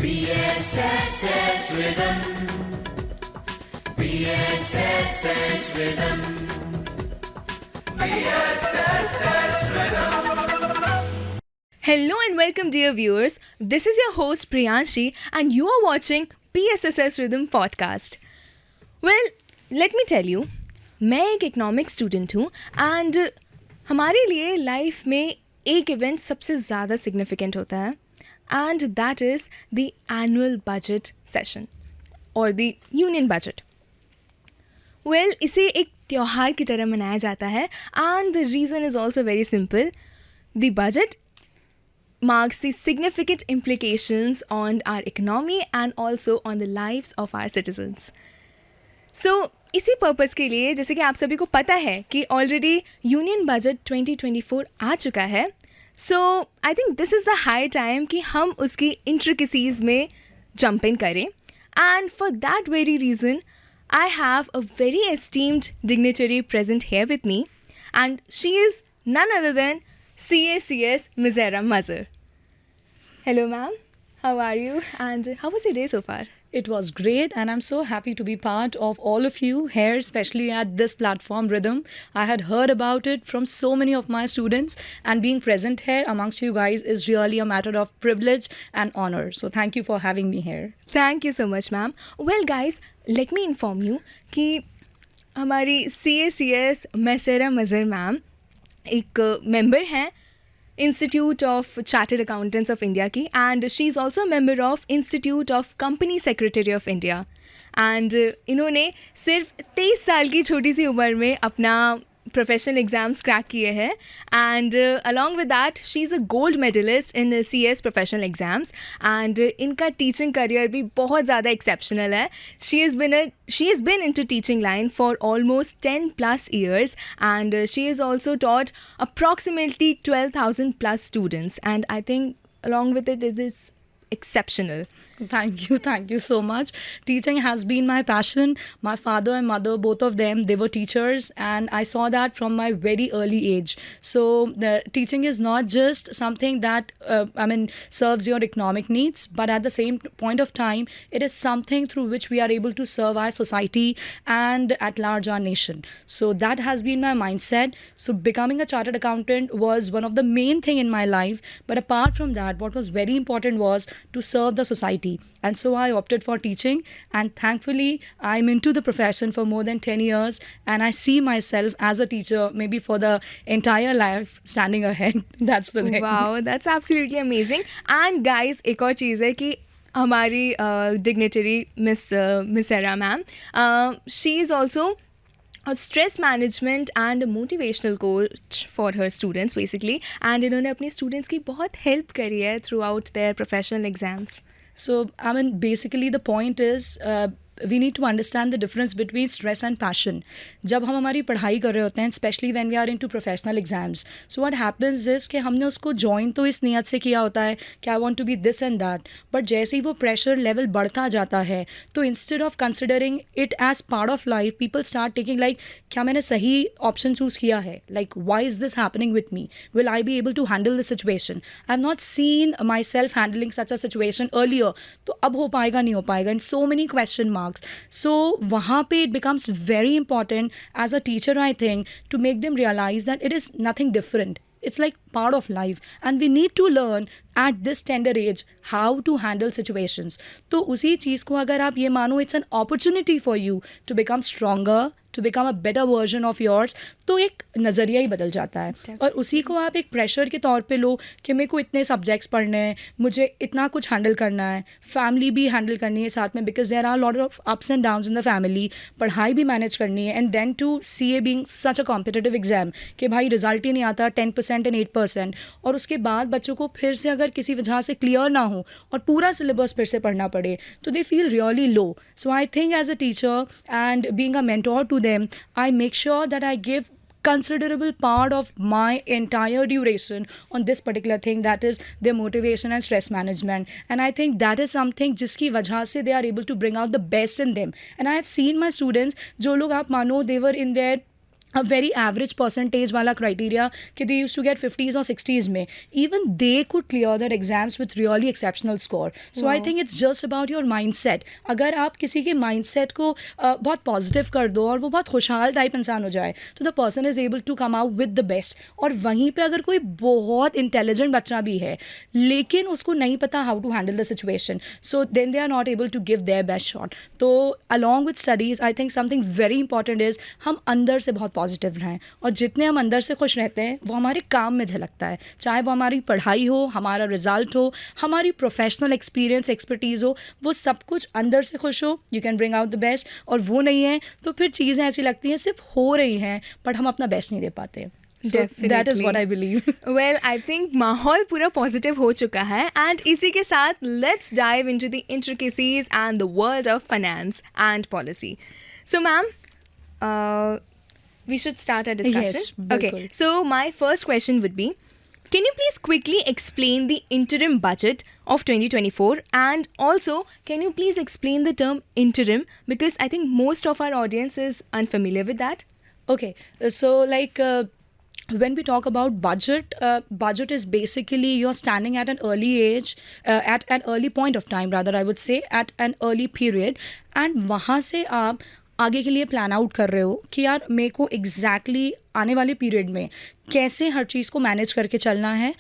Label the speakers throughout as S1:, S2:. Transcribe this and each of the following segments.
S1: BSSS Rhythm. BSSS Rhythm. BSSS Rhythm.
S2: Hello and welcome, dear viewers. This is your host Priyanshi, and you are watching PSSS Rhythm podcast. Well, let me tell you, मैं एक economics student हूँ and हमारे लिए life में एक event सबसे ज़्यादा significant होता है and that is the annual budget session और द यूनियन बजट. वेल, इसे एक त्यौहार की तरह मनाया जाता है and the reason is also very simple. The budget marks the significant implications on our economy and also on the lives of our citizens. So, इसी पर्पज़ के लिए जैसे कि आप सभी को पता है कि ऑलरेडी यूनियन बजट 2024 आ चुका है. So I think this is the high time कि हम उसकी इंट्रिकेसीज़ में जंप इन करें. And for that very reason I have a very esteemed dignitary present here with me and she is none other than CACS Mizera Mazar. Hello ma'am, how are you and how was your day so far?
S3: It was great, and I'm so happy to be part of all of you here, especially at this platform, Rhythm. I had heard about it from so many of my students, and being present here amongst you guys is really a matter of privilege and honor. So thank you for having me here.
S2: Thank you so much ma'am. Well guys, let me inform you कि हमारी CACS Mizera Mazar ma'am एक member हैं institute of chartered accountants of India की and she is also member of institute of company secretary of India. And इन्होंने सिर्फ 23 साल की छोटी सी उम्र में अपना प्रोफेशनल एग्ज़ाम्स क्रैक किए हैं and along with that she is a gold medallist in CS professional exams and इनका टीचिंग करियर भी बहुत ज़्यादा एक्सेप्शनल है. She has been into teaching line for almost 10 plus years and she has also taught approximately 12,000 plus students and I think along with it is exceptional.
S3: Thank you so much. Teaching has been my passion. My father and mother, both of them, they were teachers, and I saw that from my very early age. So the teaching is not just something that serves your economic needs, but at the same point of time, it is something through which we are able to serve our society and at large our nation. So that has been my mindset. So becoming a chartered accountant was one of the main thing in my life. But apart from that, what was very important was to serve the society. And so I opted for teaching, and thankfully I'm into the profession for more than 10 years, and I see myself as a teacher maybe for the entire life standing ahead. That's the thing.
S2: Wow, that's absolutely amazing. And guys, एक और चीज़ है कि हमारी dignitary Mizera ma'am, she is also a stress management and a motivational coach for her students basically, and इन्होंने अपने students की बहुत help करी है throughout their professional exams.
S3: So, basically the point is we need to understand the difference between stress and passion. जब हम हमारी पढ़ाई कर रहे होते हैं, especially when we are into professional exams, so what happens is कि हमने उसको join तो इस नियत से किया होता है कि I want to be this and that, but जैसे ही वो pressure level बढ़ता जाता है, तो instead of considering it as part of life, people start taking like क्या मैंने सही option choose किया है, like why is this happening with me, will I be able to handle this situation, I have not seen myself handling such a situation earlier, तो अब हो पाएगा नहीं हो पाएगा, and so many question marks. So वहाँ पे it becomes very important as a teacher, I think, to make them realize that it is nothing different. It's like part of life, and we need to learn at this tender age how to handle situations. तो उसी चीज़ को अगर आप ये मानो, it's an opportunity for you to become stronger, to become a better version of yours, तो एक नज़रिया ही बदल जाता है. और उसी को आप एक प्रेशर के तौर पे लो कि मेरे को इतने सब्जेक्ट्स पढ़ने हैं, मुझे इतना कुछ हैंडल करना है, फैमिली भी हैंडल करनी है साथ में, because there are lot of ups and downs in the family, पढ़ाई भी मैनेज करनी है, and then to CA being such a competitive exam कि भाई रिजल्ट ही नहीं आता 10% एंड 8%, और उसके बाद बच्चों को फिर से अगर किसी वजह से क्लियर ना हो और पूरा सिलेबस फिर से पढ़ना पड़े, तो they feel really low. So I think as a teacher and being a mentor to them, I make sure that I give considerable part of my entire duration on this particular thing, that is their motivation and stress management. And I think that is something जिसकी वजह से they are able to bring out the best in them. And I have seen my students, जो लोग आप मानो they were in their a very average percentage wala criteria कि they used to get 50s or 60s में, even they could clear their exams with really exceptional score. So I think it's just about your mindset. अगर आप किसी के mindset को बहुत positive कर दो और वो बहुत खुशहाल type इंसान हो जाए, तो the person is able to come out with the best. और वहीं पे अगर कोई बहुत intelligent बच्चा भी है लेकिन उसको नहीं पता how to handle the situation, so then they are not able to give their best shot. तो along with studies, I think something very important is हम अंदर से बहुत पॉजिटिव रहें, और जितने हम अंदर से खुश रहते हैं वो हमारे काम में झलकता है, चाहे वो हमारी पढ़ाई हो, हमारा रिजल्ट हो, हमारी प्रोफेशनल एक्सपीरियंस एक्सपर्टीज़ हो, वो सब कुछ अंदर से खुश हो, you can bring out the best. और वो नहीं है तो फिर चीज़ें ऐसी लगती हैं सिर्फ हो रही हैं बट हम अपना बेस्ट नहीं दे पाते. So that is what I believe.
S2: Well, I think माहौल पूरा पॉजिटिव हो चुका है, एंड इसी के साथ let's dive into the intricacies and the world of finance and policy. So ma'am, we should start our discussion.
S3: Yes,
S2: Okay,
S3: bilkul.
S2: so my first question would be, can you please quickly explain the interim budget of 2024, and also can you please explain the term interim, because I think most of our audience is unfamiliar with that.
S3: Okay, so like when we talk about budget, budget is basically you're standing at an early age, at an early point of time rather, I would say, at an early period, and वहाँ से आप आगे के लिए plan out कर रहे हो कि यार मेरे को एग्जैक्टली आने वाले पीरियड में कैसे हर चीज़ को मैनेज करके चलना है,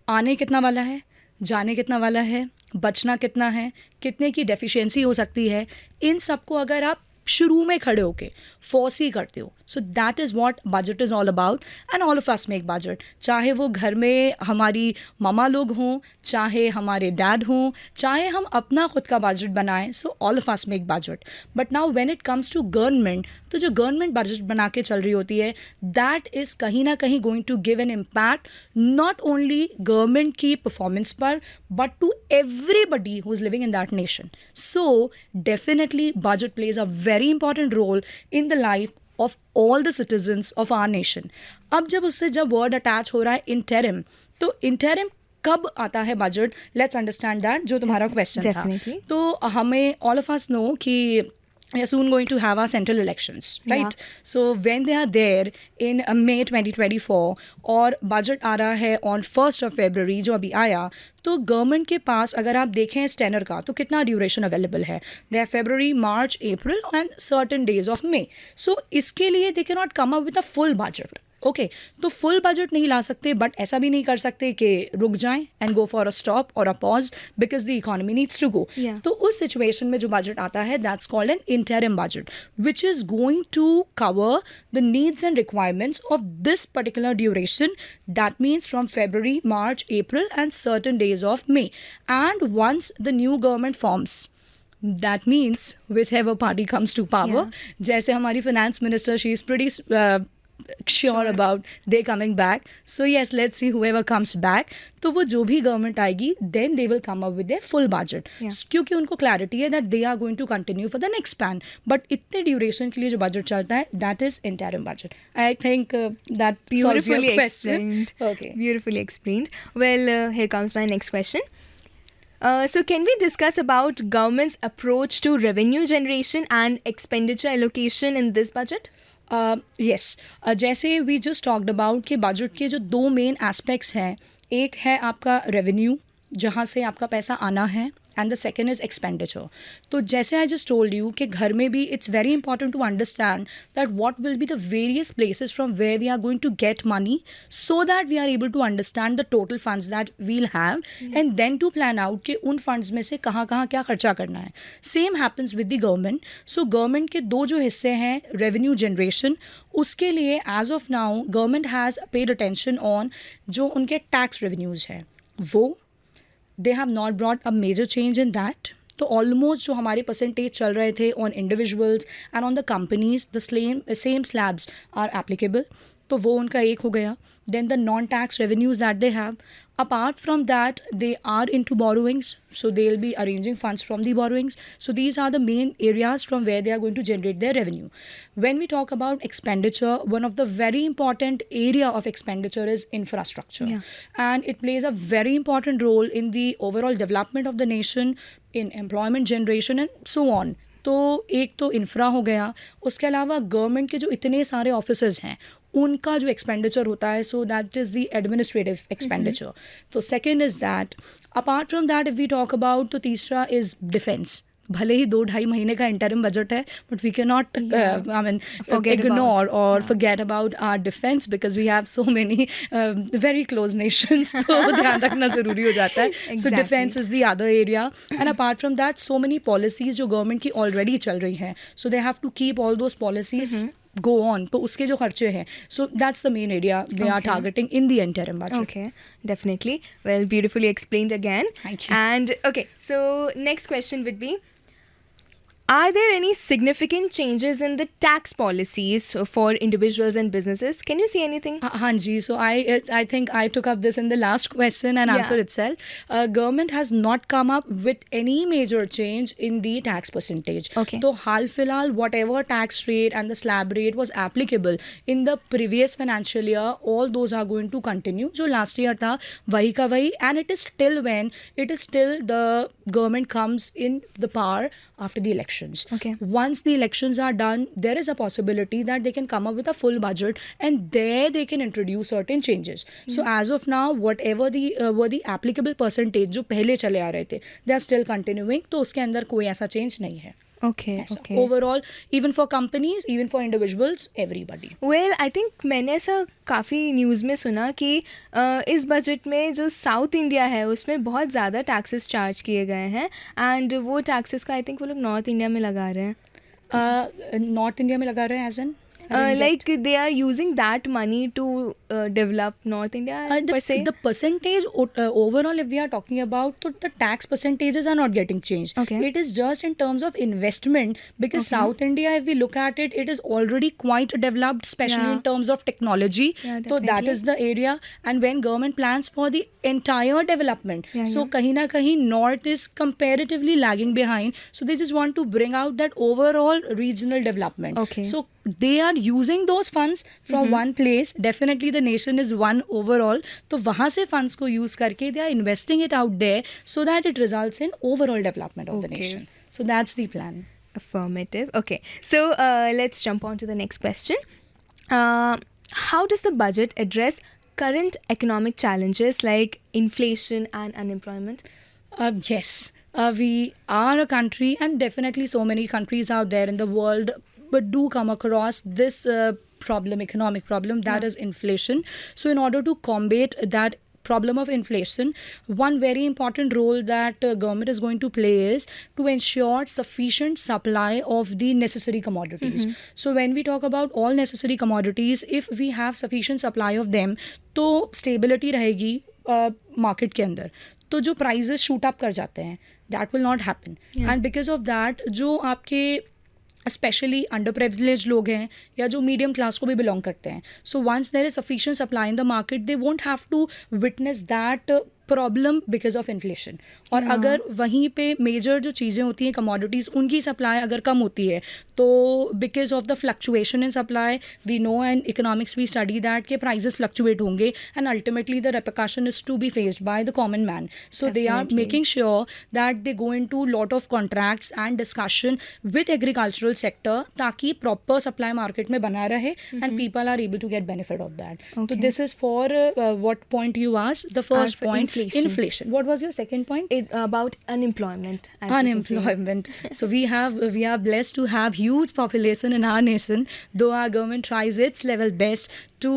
S3: आने कितना वाला है, जाने कितना वाला है, बचना कितना है, कितने की डेफिशिएंसी हो सकती है, इन सब को अगर आप शुरू में खड़े होके फोर्स ही करते हो. सो that is what budget is all about, and all of us make budget. चाहे वो घर में हमारी मामा लोग हों, चाहे हमारे डैड हों, चाहे हम अपना खुद का बजट बनाएं, so all of us make budget. But now when it comes to government, तो जो गवर्नमेंट बजट बना के चल रही होती है, दैट इज़ कहीं ना कहीं going to give an impact not only government की परफॉर्मेंस पर but to everybody who is living in that nation. So definitely budget plays a very important role in the life of all the citizens of our nation. अब जब word attach हो रहा है interim, तो interim कब आता है budget? Let's understand that, जो तुम्हारा question था.
S2: Definitely.
S3: तो हमें all of us know कि we are soon going to have our central elections, right?
S2: Yeah.
S3: So when they are there in May 2024 और बजट आ रहा है on 1st of February जो अभी आया, तो गवर्नमेंट के पास अगर आप देखें इस टेनर का तो कितना ड्यूरेशन अवेलेबल है. They are February, March, April and certain days of May. So इसके लिए they can not come up with a full budget. Okay, तो फुल बजट नहीं ला सकते, बट ऐसा भी नहीं कर सकते कि रुक जाएं and go for a stop और a pause because the economy needs to go.
S2: Yeah.
S3: तो उस सिचुएशन में जो बजट आता है, that's called an interim budget, which is going to cover the needs and requirements of this particular duration. That means from February, March, April and certain days of May. And once the new government forms, that means whichever party comes to power,
S2: Yeah.
S3: जैसे हमारी finance minister, she is pretty sure about they coming back. So yes, let's see whoever comes back. तो वो जो भी government आएगी, then they will come up with their full budget.
S2: Yeah.
S3: क्योंकि उनको clarity है that they are going to continue for the next span. But इतने duration के लिए जो budget चलता है, that is interim budget. I think that solves your
S2: Beautifully
S3: question.
S2: explained.
S3: Okay.
S2: Beautifully explained. Well, here comes my next question. So can we discuss about government's approach to revenue generation and expenditure allocation in this budget?
S3: Yes. जैसे we just talked about कि budget के जो दो main aspects हैं, एक है आपका revenue जहाँ से आपका पैसा आना है, and the second is expenditure. तो जैसे आई जस्ट टोल्ड यू कि घर में भी it's very important to understand that what will be the various places from where we are going to get money, so that we are able to understand the total funds that we'll have and then to plan out कि उन funds में से कहाँ कहाँ क्या खर्चा करना है. Same happens with the government. So government के दो जो हिस्से हैं, रेवेन्यू जनरेशन, उसके लिए as of now government has paid attention on जो उनके टैक्स रेवेन्यूज़ हैं, वो they have not brought a major change in that. तो ऑलमोस्ट जो हमारे परसेंटेज चल रहे थे on individuals and on the companies, the same slabs are applicable. तो वो उनका एक हो गया. Then the non tax revenues that they have, apart from that they are into borrowings, so they'll be arranging funds from the borrowings. So these are the main areas from where they are going to generate their revenue. When we talk about expenditure, one of the very important area of expenditure is infrastructure.
S2: Yeah.
S3: And it plays a very important role in the overall development of the nation, in employment generation and so on. तो एक तो infra हो गया, उसके अलावा government के जो इतने सारे ऑफिसर्स हैं उनका जो एक्सपेंडिचर होता है, so that is the administrative expenditure. तो second is that. Apart from that if we talk about, तो तीसरा इज़ डिफेंस. भले ही 2-2.5 महीने का इंटरिम बजट है, but we can not ignore और forget about our defense because we have so many very close nations. तो ध्यान रखना ज़रूरी हो जाता है. So
S2: Exactly.
S3: defense is the other area, and apart from that so many policies जो government की already चल रही हैं, so they have to keep all those policies go on. तो उसके जो खर्चे हैं, so that's the main area they are
S2: Okay.
S3: targeting in the interim budget.
S2: Okay, definitely. Well, beautifully explained again.
S3: Thank you.
S2: And okay, so next question would be, are there any significant changes in the tax policies for individuals and businesses? Can you see anything?
S3: हाँ जी, so I think I took up this in the last question and
S2: Yeah.
S3: answer itself. Government has not come up with any major change in the tax percentage.
S2: Okay.
S3: तो हाल फिलहाल whatever tax rate and the slab rate was applicable in the previous financial year, all those are going to continue. जो last year था वही का वही, and it is till when it is till the government comes in the power after the elections.
S2: Okay.
S3: Once the elections are done, there is a possibility that they can come up with a full budget, and there they can introduce certain changes. So as of now, whatever the were the applicable percentage जो पहले चले आ रहे थे, they are still continuing. तो उसके अंदर कोई ऐसा change नहीं है.
S2: Okay,
S3: ऐसा.
S2: okay.
S3: Overall, even for companies, even for individuals, everybody.
S2: Well I think मैंने ऐसा काफ़ी न्यूज़ में सुना कि इस बजट में जो साउथ इंडिया है उसमें बहुत ज़्यादा टैक्सेस चार्ज किए गए हैं, एंड वो टैक्सेस का आई थिंक वो लोग नॉर्थ इंडिया में लगा रहे हैं.
S3: नॉर्थ इंडिया में लगा रहे हैं, as in?
S2: Like they are using that money to develop North India per se.
S3: The percentage overall, if we are talking about, so the tax percentages are not getting changed.
S2: Okay.
S3: It is just in terms of investment, because South India, if we look at it, it is already quite developed, especially
S2: Yeah.
S3: in terms of technology.
S2: Yeah,
S3: So that
S2: definitely.
S3: is the area. And when government plans for the entire development,
S2: Yeah,
S3: so kahin na kahin North is comparatively lagging behind. So they just want to bring out that overall regional development.
S2: Okay.
S3: So they are using those funds from one place. Definitely the nation is one overall. तो वहाँ से funds को use करके they are investing it out there so that it results in overall development of the
S2: Okay.
S3: nation. So that's the plan.
S2: Affirmative. Okay. So let's jump on to the next question. How does the budget address current economic challenges like inflation and unemployment?
S3: Yes. We are a country, and definitely so many countries out there in the world but do come across this problem, economic problem, that is inflation. So in order to combat that problem of inflation, one very important role that government is going to play is to ensure sufficient supply of the necessary commodities. So when we talk about all necessary commodities, if we have sufficient supply of them, तो stability रहेगी market के अंदर. तो जो prices shoot up कर जाते हैं, that will not happen.
S2: Yeah.
S3: And because of that, जो आपके स्पेशली अंडर प्रिविलेज लोग हैं या जो मीडियम क्लास को भी बिलोंग करते हैं, so once there is sufficient supply in the market, they won't have to witness that problem because of inflation. और अगर वहीं पे मेजर जो चीज़ें होती हैं कमोडिटीज़, उनकी सप्लाई अगर कम होती है, तो because of the fluctuation in supply, we know and economics we study that के प्राइजेस फ्लक्चुएट होंगे, and ultimately the repercussion is to be faced by the common man. So they are
S2: Definitely.
S3: Making sure that they go in to lot of contracts and discussion with agricultural sector, ताकि proper supply market में बना रहे and people are able to get benefit of that. तो
S2: Okay.
S3: This is for what point you asked. The first
S2: for
S3: point,
S2: inflation.
S3: inflation. What was your second point?
S2: About unemployment. as we can say.
S3: Unemployment. So we are blessed to have huge population in our nation, though our government tries its level best to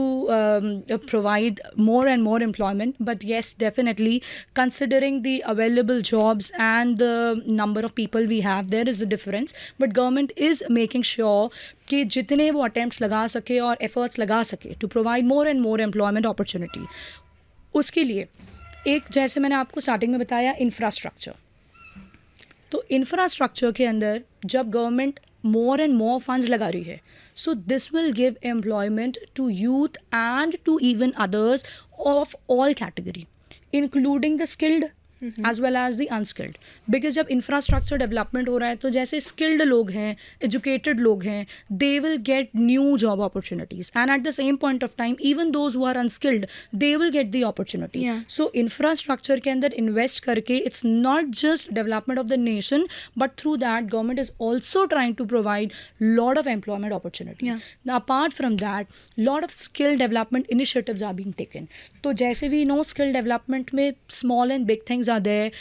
S3: provide more and more employment. But yes, definitely, considering the available jobs and the number of people we have, there is a difference. But government is making sure कि जितने वो attempts लगा सके और efforts लगा सके to provide more and more employment opportunity. उसके लिए एक, जैसे मैंने आपको स्टार्टिंग में बताया, इंफ्रास्ट्रक्चर. तो इंफ्रास्ट्रक्चर के अंदर जब government more and more funds लगा रही है, so this will give employment to youth and to even others of all category, including the skilled as well as the unskilled. Because जब इंफ्रास्ट्रक्चर डेवलपमेंट हो रहा है तो जैसे स्किल्ड लोग हैं, एजुकेटेड लोग हैं, they will get new job opportunities, and at the same point of time even those who are unskilled they will get the opportunity. So infrastructure के अंदर इन्वेस्ट करके it's not just development of the nation, but through that government is also trying to provide lot of employment opportunity. Now, apart from that, lot of skill development initiatives are being taken. तो जैसे भी no skill development में small and big things are there,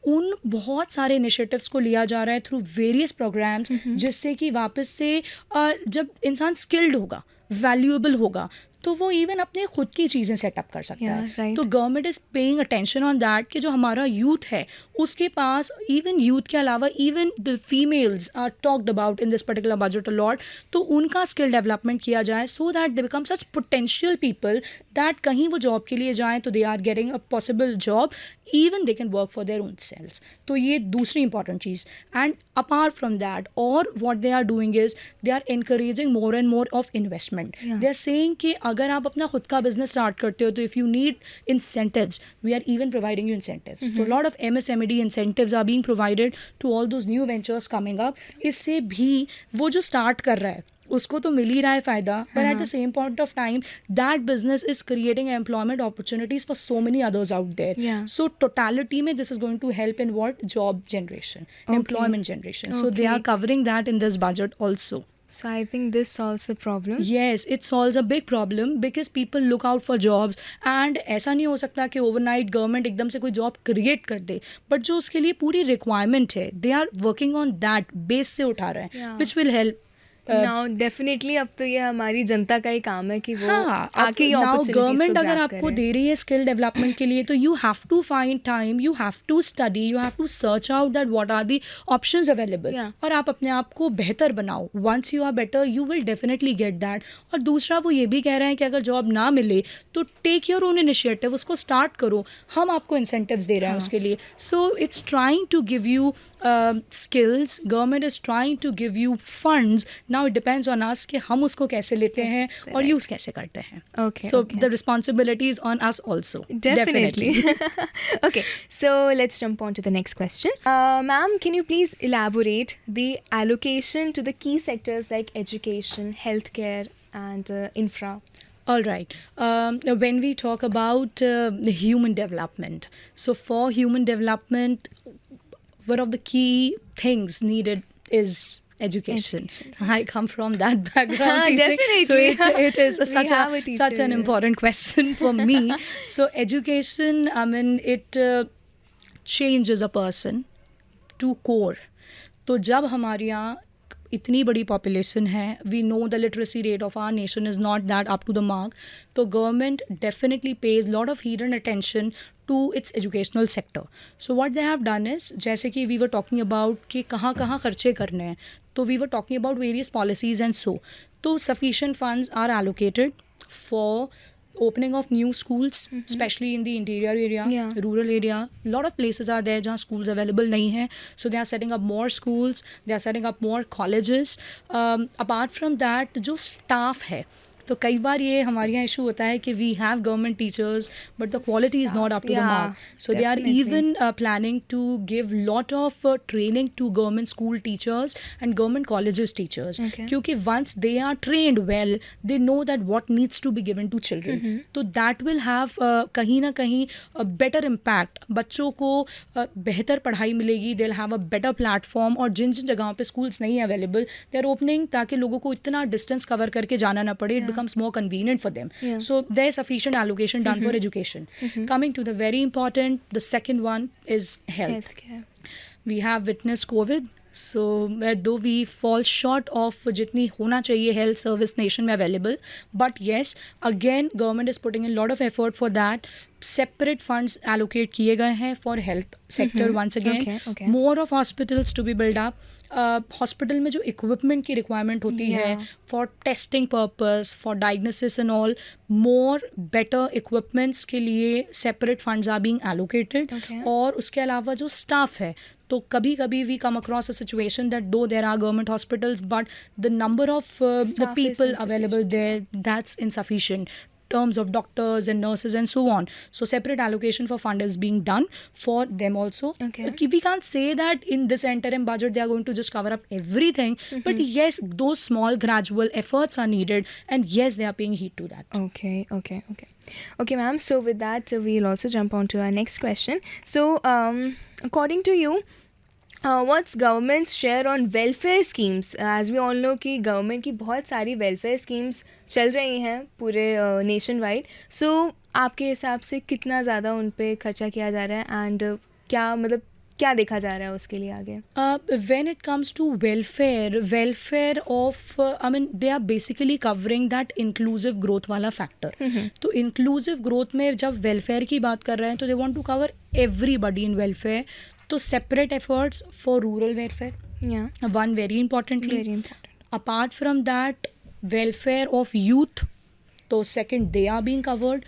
S3: उन बहुत सारे initiatives को लिया जा रहा है थ्रू वेरियस प्रोग्राम्स, जिससे कि वापस से जब इंसान स्किल्ड होगा, वैल्यूएबल होगा, तो वो इवन अपने खुद की चीज़ें सेटअप कर सकता है.
S2: right.
S3: तो government is paying attention on that कि जो हमारा यूथ है उसके पास, इवन यूथ के अलावा even the females are talked about in this particular budget a lot, तो उनका स्किल डेवलपमेंट किया जाए so that they become such potential people that कहीं वो जॉब के लिए जाएँ तो they are getting a possible job, even they can work for their own selves. तो ये दूसरी इंपॉर्टेंट चीज़. एंड अपार्ट फ्रॉम दैट, और what they are doing is they are encouraging more and more of investment. They are saying कि अगर आप अपना खुद का बिजनेस स्टार्ट करते हो तो if you need incentives, we are even providing you incentives. तो lot of MSMED incentives are being provided to all those new ventures coming up. इससे भी वो जो स्टार्ट कर रहा है उसको तो मिल ही रहा है फ़ायदा, but at the same point of time that business is creating employment opportunities for so many others out there. So totality में this is going to help in what, job generation, employment generation. So they are covering that in this budget also.
S2: So I think this solves the problem.
S3: Yes, it solves a big problem because people look out for jobs, and ऐसा नहीं हो सकता कि overnight government एकदम से कोई job create कर दे, but जो उसके लिए पूरी रिक्वायरमेंट है they are working on that base से उठा रहे हैं, which will help.
S2: Now definitely अब तो ये हमारी जनता का ही काम है कि वो आके ये
S3: नाउ
S2: opportunities
S3: गवर्नमेंट
S2: को
S3: अगर
S2: grab
S3: आपको
S2: करे.
S3: दे रही है स्किल डेवलपमेंट के लिए, तो you have to find time, you have to study, you have to search out that what are the options available, और आप अपने आप को बेहतर बनाओ. Once you are better you will definitely get that. और दूसरा वो ये भी कह रहे हैं कि अगर जॉब ना मिले तो टेक योर ओन इनिशिएटिव, उसको स्टार्ट करो, हम आपको इंसेंटिव्स दे रहे हैं उसके लिए. So it's trying to give you skills, government is trying to give you funds. Now it depends on us कि हम उसको कैसे लेते हैं और यूज़ कैसे करते हैं.
S2: Okay,
S3: So
S2: okay.
S3: the responsibility is on us also.
S2: Definitely. Okay, so let's jump on to the next question. Ma'am, can you please elaborate the allocation to the key sectors like education, healthcare, and infra?
S3: All right. When we talk about the human development, so for human development, one of the key things needed is education. I come from that background teaching, so it is such an important question for me. So education, I mean, it changes a person to core. तो जब हमारे यहाँ इतनी बड़ी population है, we know the literacy rate of our nation is not that up to the mark, तो government definitely pays lot of heed and attention to its educational sector. So what they have done is, जैसे कि we were talking about कि कहाँ कहाँ खर्चे करने हैं, तो we were talking about various policies and so sufficient funds are allocated for opening of new schools, especially in the interior area, rural area. Lot of places are there जहाँ schools available नहीं हैं, so they are setting up more schools, they are setting up more colleges. Apart from that, जो staff है, तो कई बार ये हमारे यहाँ इशू होता है कि we have government teachers but the quality is not up to the mark. So they are even planning to give lot of training to government school teachers and government colleges teachers, क्योंकि once they are trained well they know that what needs to be given to children. तो that will have कहीं ना कहीं better impact. बच्चों को बेहतर पढ़ाई मिलेगी, they will have a better platform. और जिन जिन जगहों पे स्कूल्स नहीं अवेलेबल दे आर ओपनिंग, ताकि लोगों को इतना डिस्टेंस कवर करके जाना ना पड़े. Becomes more convenient for them. So there is sufficient allocation done for education. Coming to the very important, the second one is healthcare. We have witnessed COVID. So though we fall short of jitni hona chahiye health service nation mein available, but yes, again government is putting in a lot of effort for that. Separate funds allocate किए गए हैं for health sector once again. More of hospitals to be built up. Hospital में जो equipment की requirement होती है for testing purpose, for diagnosis and all, more better equipments के लिए separate funds are being allocated. और उसके अलावा जो स्टाफ है, तो कभी कभी we come across a situation that though there are government hospitals but the number of the people available there that's insufficient. terms of doctors and nurses and so on. So separate allocation for fund is being done for them also.
S2: Okay.
S3: We can't say that in this interim budget they are going to just cover up everything, but yes, those small gradual efforts are needed, and yes, they are paying heed to that.
S2: Okay, ma'am. So with that, we'll also jump on to our next question. So, according to you, what's government's share on welfare schemes? As we all know कि government की बहुत सारी welfare schemes चल रही हैं पूरे nation wide. सो आपके हिसाब से कितना ज़्यादा उन पे खर्चा किया जा रहा है, एंड क्या देखा जा रहा है उसके लिए आगे?
S3: When it comes to welfare of I mean they are basically covering that inclusive growth वाला factor. तो inclusive growth में जब welfare की बात कर रहे हैं तो they want to cover everybody in welfare. तो separate efforts for rural welfare.
S2: Yeah.
S3: One very importantly.
S2: Very important.
S3: Apart from that, welfare of youth. तो second they are being covered.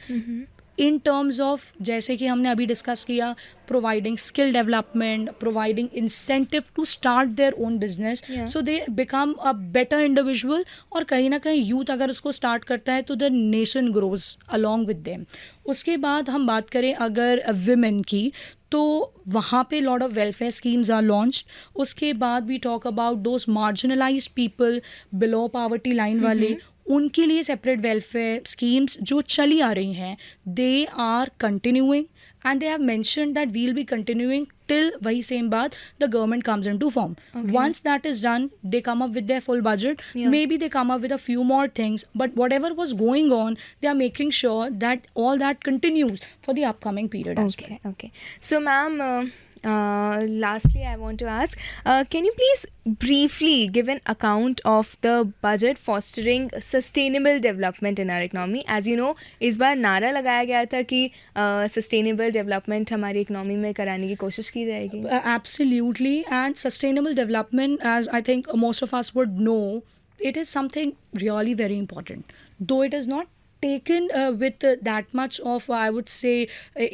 S3: In terms of जैसे कि हमने अभी discuss किया, providing skill development, providing incentive to start their own business, so they become a better individual. और कहीं ना कहीं youth अगर उसको start करता है तो the nation grows along with them. उसके बाद हम बात करें अगर women की, तो वहाँ पे lot of welfare schemes are launched. उसके बाद we talk about those marginalized people below poverty line वाले, उनके लिए सेपरेट वेलफेयर स्कीम्स जो चली आ रही हैं, they are continuing and they have mentioned that we'll be continuing till वही सेम बात the government comes into form. Once that is done, they come up with their full budget. Maybe they come up with a few more things, but whatever was going on, they are making sure that all that continues for the upcoming period as well.
S2: Okay. So, ma'am, lastly, I want to ask, can you please briefly give an account of the budget fostering sustainable development in our economy? As you know, इस बार नारा लगाया गया था कि sustainable development हमारी economy में कराने की कोशिश की जाएगी.
S3: Absolutely, and sustainable development, as I think most of us would know, it is something really very important. Though it is not taken with that much of I would say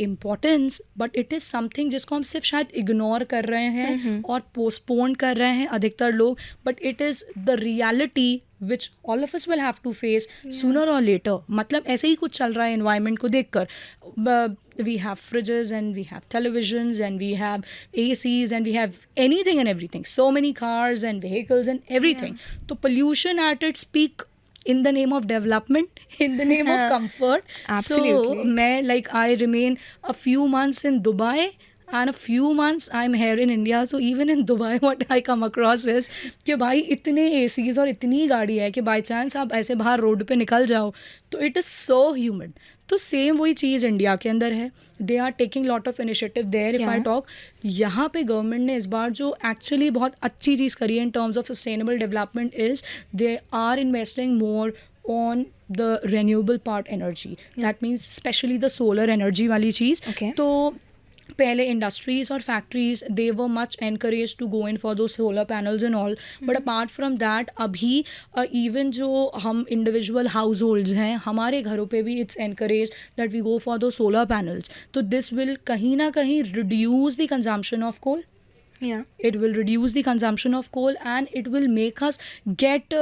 S3: importance, but it is something जिसको हम सिर्फ शायद ignore कर रहे हैं और postpone कर रहे हैं अधिकतर लोग, but it is the reality which all of us will have to face sooner or later. मतलब ऐसे ही कुछ चल रहा है environment को देखकर. We have fridges and we have televisions and we have ACs and we have anything and everything. So many cars and vehicles and everything. So pollution at its peak in the name of development, in the name of comfort.
S2: Absolutely.
S3: So I remain a few months in Dubai and a few months I'm here in India. So even in Dubai, what I come across is कि भाई इतने ACs और इतनी गाड़ी है कि by chance आप ऐसे बाहर रोड पे निकल जाओ तो it is so humid. तो सेम वही चीज़ इंडिया के अंदर है. They are taking lot of initiative there. If I talk, यहाँ पे गवर्नमेंट ने इस बार जो एक्चुअली बहुत अच्छी चीज़ करी है in terms of sustainable development is they are investing more on the renewable part energy. That means especially the solar energy वाली चीज़. तो पहले इंडस्ट्रीज और factories they were much encourage to go in for those solar panels and all, but apart from that अभी even जो हम individual house holds हैं हमारे घरों पे भी it's encourage that we go for those solar panels. तो this will कहीं ना कहीं reduce the consumption of coal. It will reduce the consumption of coal and it will make us get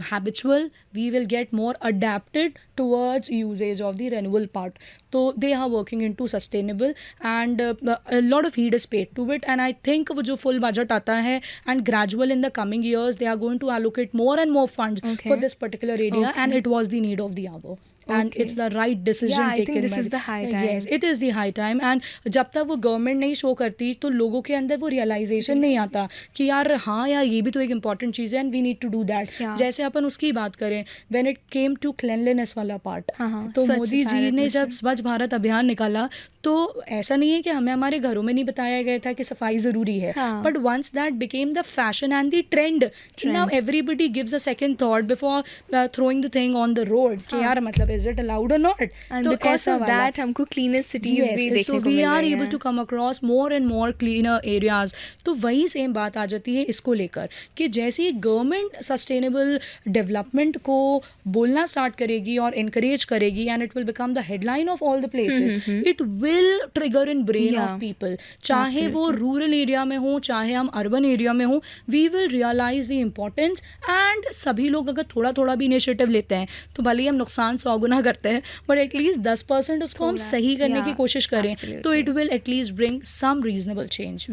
S3: habitual. We will get more adapted towards usage of the renewable part. So they are working into sustainable and a lot of heed is paid to it. And I think वो जो full budget आता है and gradual in the coming years they are going to allocate more and more funds for this particular area and it was the need of the hour. And it's the right decision taken.
S2: I think this is the high time.
S3: Yes, it is the high time. And जब तक वो government नहीं show करती तो लोगों के अंदर वो रियलाइजेशन नहीं आता कि यार हाँ यार ये भी तो एक इम्पॉर्टेंट चीज़ है and we need to do that. जैसे अपन उसकी बात करें when it came to cleanliness वाला पार्ट, तो मोदी जी ने जब स्वच्छ भारत अभियान निकाला तो ऐसा नहीं है कि हमें हमारे घरों में नहीं बताया गया था कि सफाई ज़रूरी है, but once that became the fashion and the trend, now everybody gives a second thought before throwing the thing on the road कि यार मतलब इज इट अलाउड और नॉट.
S2: तो ऐसा दैट हमको क्लीनेस्ट सिटीज भी देखने को मिल रही है.
S3: We are able to come across more and more cleaner areas. तो वही सेम बात आ जाती है इसको लेकर कि जैसे ही गवर्नमेंट सस्टेनेबल डेवलपमेंट को बोलना स्टार्ट करेगी और इनकरेज करेगी and it will become the headline of all the places, it will trigger in brain
S2: Yeah.
S3: of people. चाहे वो रूरल एरिया में हो, चाहे हम अर्बन एरिया में हो, we will realize the importance. And सभी लोग अगर थोड़ा थोड़ा भी इनिशिएटिव लेते हैं तो भले ही हम नुकसान 100 गुना करते हैं, बट एटलीस्ट 10% उसको हम
S2: थोड़ा,
S3: सही करने
S2: yeah,
S3: की कोशिश करें,
S2: absolutely.
S3: तो it will at least bring some reasonable change,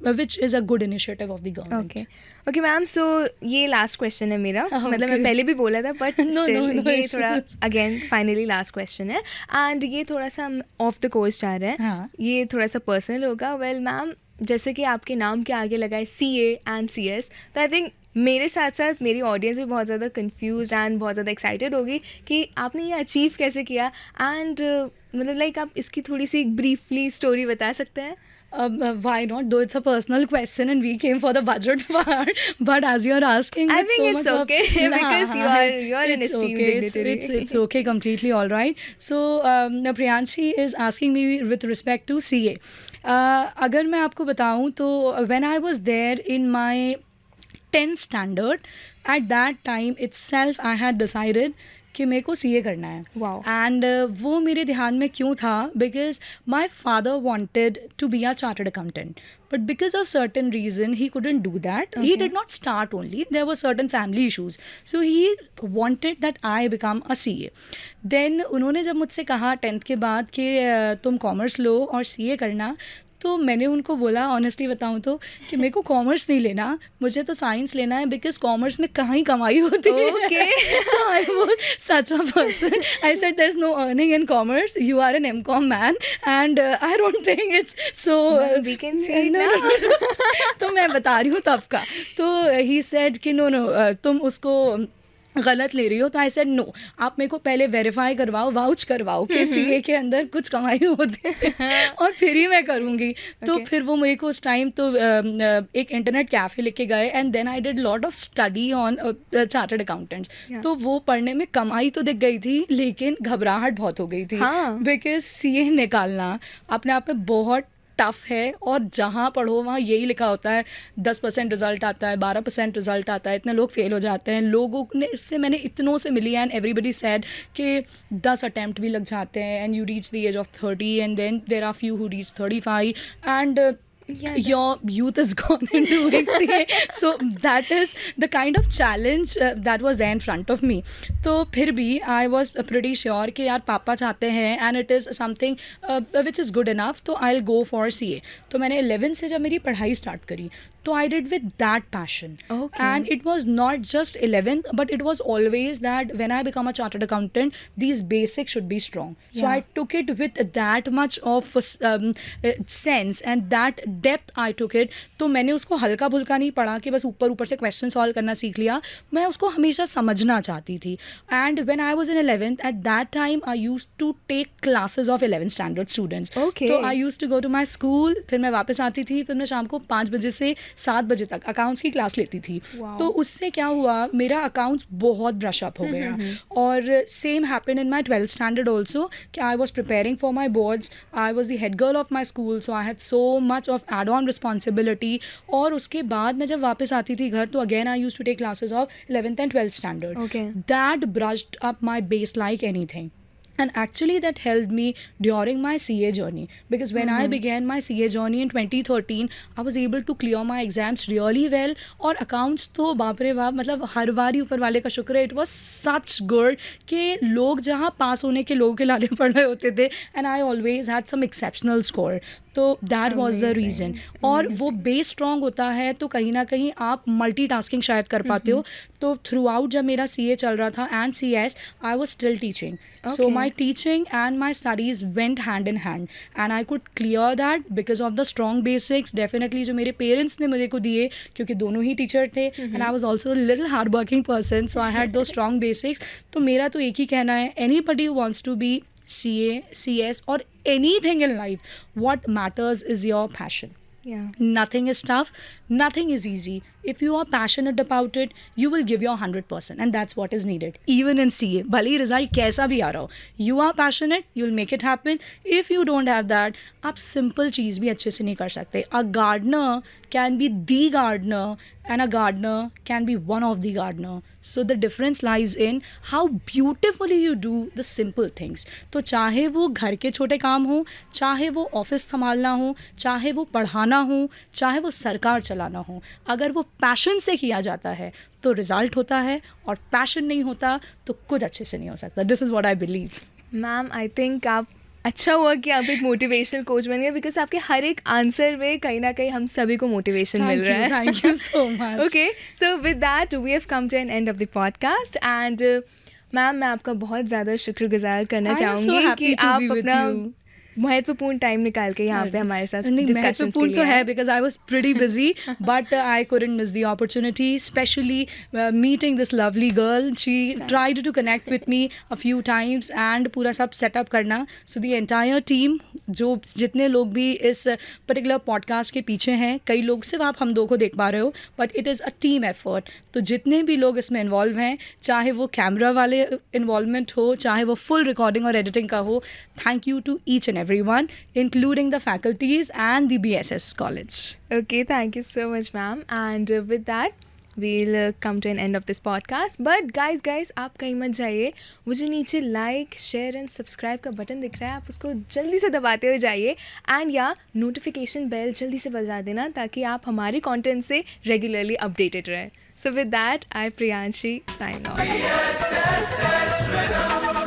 S3: which is a good initiative of the government.
S2: Okay ma'am, so ये लास्ट क्वेश्चन है मेरा. मतलब मैं
S3: okay.
S2: पहले भी बोला था बट
S3: No,
S2: स्टिल
S3: no
S2: ये
S3: issues.
S2: थोड़ा अगेन फाइनली लास्ट क्वेश्चन है. एंड ये थोड़ा सा हम ऑफ द कोर्स जा रहे हैं.
S3: हाँ.
S2: ये थोड़ा सा पर्सनल होगा. वेल मैम, जैसे कि आपके नाम के आगे लगा है CA एंड CS, तो आई थिंक मेरे साथ साथ मेरी ऑडियंस भी बहुत ज़्यादा कंफ्यूज एंड बहुत ज़्यादा एक्साइटेड होगी कि आपने ये अचीव कैसे किया. एंड मतलब लाइक आप इसकी थोड़ी सी ब्रीफली स्टोरी बता सकते हैं.
S3: Why not? Though it's a personal question and we came for the budget part, but as you're asking,
S2: I
S3: with
S2: think
S3: so
S2: it's
S3: much
S2: okay
S3: of,
S2: because you're an
S3: it's
S2: esteemed
S3: okay.
S2: dignitary.
S3: It's okay, completely all right. So Priyanshi is asking me with respect to CA. अगर मैं आपको बताऊं तो when I was there in my 10th standard, at that time itself I had decided कि मेरे को CA करना है.
S2: Wow.
S3: एंड वो मेरे ध्यान में क्यों था? Because my father wanted to be a chartered accountant, but because of certain reason he couldn't do that. He did not start only, there were certain family issues, so he wanted that I become a CA. Then उन्होंने जब मुझसे कहा 10th के बाद कि तुम commerce लो और CA करना, तो मैंने उनको बोला ऑनेस्टली बताऊँ तो कि मेरे को कॉमर्स नहीं लेना, मुझे तो साइंस लेना है, बिकॉज कॉमर्स में कहाँ ही कमाई होती है. So I was such a person, I said there is no earning in commerce, you are an MCom man and I don't think it's so
S2: We can see it now.
S3: तो मैं बता रही हूँ तब का. तो ही सेड कि no तुम उसको गलत ले रही हो. तो आई सेड नो, आप मेरे को पहले वेरीफाई करवाओ, वाउच करवाओ कि CA के अंदर कुछ कमाई होती है और फिर ही मैं करूँगी. तो फिर वो मेरे को उस टाइम तो एक इंटरनेट कैफ़े लेके गए and then I did lot of study on chartered accountants. तो वो पढ़ने में कमाई तो दिख गई थी, लेकिन घबराहट बहुत हो गई थी. बिकॉज CA निकालना अपने आप में बहुत टफ है, और जहाँ पढ़ो वहाँ यही लिखा होता है 10% रिजल्ट आता है, 12% रिजल्ट आता है, इतने लोग फेल हो जाते हैं. लोगों ने इससे मैंने इतनों से मिली एंड एवरीबडी सेड कि 10 अटैम्प्ट भी लग जाते हैं and you reach the age of 30 and then there are few who reach 35 and your youth is gone in doing CA. So that is the kind of challenge that was there in front of me. तो फिर भी I was pretty sure कि यार पापा चाहते हैं and it is something which is good enough, तो I'll go for CA. तो मैंने 11 से जब मेरी पढ़ाई स्टार्ट करी तो I did with that passion.
S2: Okay.
S3: And it was not just 11th, but it was always that when I become a chartered accountant, these basics should be strong. So
S2: Yeah.
S3: I took it with that much of sense and that depth I took it. तो मैंने उसको हल्का फुल्का नहीं पढ़ा कि बस ऊपर ऊपर से क्वेश्चन सॉल्व करना सीख लिया. मैं उसको हमेशा समझना चाहती थी. And when I was in 11th, at that time I used to take classes of 11th standard students.
S2: Okay.
S3: तो I used to go to my school, फिर मैं वापस आती थी, फिर मैं शाम को 5 बजे से 7 बजे तक अकाउंट्स की क्लास लेती थी.
S2: Wow.
S3: तो उससे क्या हुआ, मेरा अकाउंट्स बहुत ब्रश अप हो गया. और same happened in my 12th standard also कि I was preparing for my boards. I was the head girl of my school, so I had so much of add on responsibility. और उसके बाद मैं जब वापस आती थी घर, तो again I use to take classes of 11th and 12th standard.
S2: Okay.
S3: That brushed up my base like anything. And actually that helped me during my CA journey, because when I began my CA journey in 2013, I was able to clear my exams really well. और accounts तो बाप रे बाप, मतलब हर बारी ऊपर वाले का शुक्र है, it was such good कि लोग जहाँ पास होने के लोगों के लाले पढ़ रहे होते थे, and I always had some exceptional score. तो that was the reason. और वो बेस स्ट्रॉन्ग होता है तो कहीं ना कहीं आप मल्टीटास्किंग शायद कर पाते हो. तो थ्रू आउट जब मेरा CA चल रहा था and CS, I was still teaching. So my teaching and my studies went hand in hand, and I could clear that because of the strong basics. Definitely जो मेरे parents ने मुझे को दिए, क्योंकि दोनों ही टीचर थे, and I was also a little hard working person, so I had those strong basics. तो मेरा तो एक ही कहना है, anybody who wants to be CA, CS or anything in life, what matters is your passion.
S2: Yeah.
S3: Nothing is tough, nothing is easy. If you are passionate about it, you will give your 100%, and that's what is needed. Even in CA, भले ही result कैसा भी आ रहा हो, you are passionate, you'll make it happen. If you don't have that, आप simple चीज़ भी अच्छे से नहीं कर सकते. A gardener can be the gardener, and a gardener can be one of the gardener. So the difference lies in how beautifully you do the simple things. तो चाहे वो घर के छोटे काम हो, चाहे वो ऑफिस संभालना हो, चाहे वो पढ़ाना हो, चाहे वो सरकार चलाना हो, अगर वो पैशन से किया जाता है तो रिजल्ट होता है, और पैशन नहीं होता तो कुछ अच्छे से नहीं हो सकता. This is what I believe.
S2: Ma'am I think आप अच्छा हुआ कि आप एक मोटिवेशनल कोच बन गए, बिकॉज आपके हर एक आंसर में कहीं ना कहीं हम सभी को मोटिवेशन मिल रहा है.
S3: Thank you so much.
S2: Okay, so with that we have come to an end of the podcast. And ma'am, मैं आपका बहुत ज़्यादा शुक्रगुजार करना
S3: I am so
S2: चाहूँगी
S3: happy
S2: कि
S3: to
S2: आप
S3: be with
S2: अपना
S3: you.
S2: महत्वपूर्ण टाइम निकाल के यहाँ पे हमारे साथ
S3: नहीं,
S2: discussions
S3: महत्वपूर्ण
S2: के
S3: तो
S2: लिए
S3: है
S2: आए.
S3: Because I was pretty busy, but I couldn't miss the opportunity, especially meeting this lovely girl. She tried to connect with me a few times and पूरा सब सेटअप करना. So the entire team, जो जितने लोग भी इस particular podcast के पीछे हैं, कई लोग सिर्फ आप हम दो को देख पा रहे हो, but it is a team effort. तो जितने भी लोग इसमें इन्वॉल्व हैं, चाहे वो कैमरा वाले इन्वॉल्वमेंट हो, चाहे वो फुल रिकॉर्डिंग और एडिटिंग का हो, thank you to each and every one, including the faculties and the BSS college.
S2: Okay, thank you so much, ma'am. And with that, we'll come to an end of this podcast. But guys, आप कहीं मत जाइए. वो जो नीचे like, share and subscribe का button दिख रहा है, आप उसको जल्दी से दबाते हुए जाइए. एंड या नोटिफिकेशन बेल जल्दी से बजा देना, ताकि आप हमारे कंटेंट से रेगुलरली अपडेटेड रहें. So with that, I Priyanshi sign off.
S1: PSSS Rhythm.